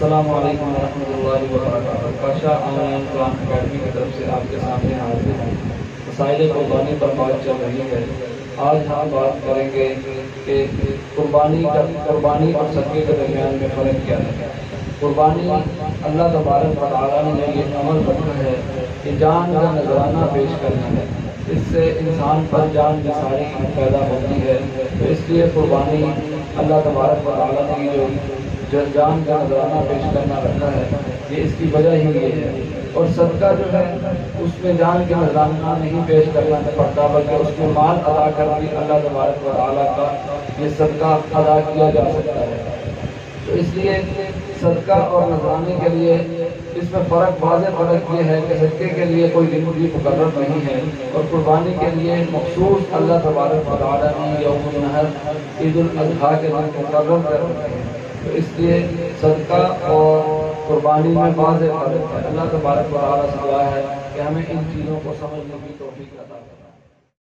السلام علیکم ورحمۃ اللہ وبرکاتہ۔ کاشا آن لائن قرآن اکیڈمی کی طرف سے آپ کے سامنے حاضر ہیں۔ مسائل قربانی پر بات چل رہی ہے۔ آج ہم بات کریں گے کہ قربانی اور صدقے کے درمیان میں فرق کیا ہے۔ قربانی اللہ تبارک و تعالیٰ نے یہ عمل رکھا ہے کہ جان کا نذرانہ پیش کرنا ہے، اس سے انسان پر جان نثاری پیدا ہوتی ہے، تو اس لیے قربانی اللہ تبارک و تعالیٰ نے جو جان کا نذرانہ پیش کرنا رکھا ہے، یہ اس کی وجہ ہی یہ ہے۔ اور صدقہ جو ہے اس میں جان کا نذرانہ نہیں پیش کرنا پڑتا، بلکہ اس میں مال ادا کر بھی اللہ تبارک و تعالیٰ کا یہ صدقہ ادا کیا جا سکتا ہے۔ تو اس لیے صدقہ اور نذرانے کے لیے اس میں واضح فرق یہ ہے کہ صدقے کے لیے کوئی دن بھی مقرر نہیں ہے، اور قربانی کے لیے مخصوص اللہ تبارک و تعالیٰ نے یوم النحر عید الاضحیٰ کے دن مقرر کر رکھے ہیں۔ تو اس لیے صدقہ اور قربانی میں واضح فرق ہے۔ اللہ تبارک و تعالیٰ سے دعا ہے کہ ہمیں ان چیزوں کو سمجھنے کی توفیق عطا کرے۔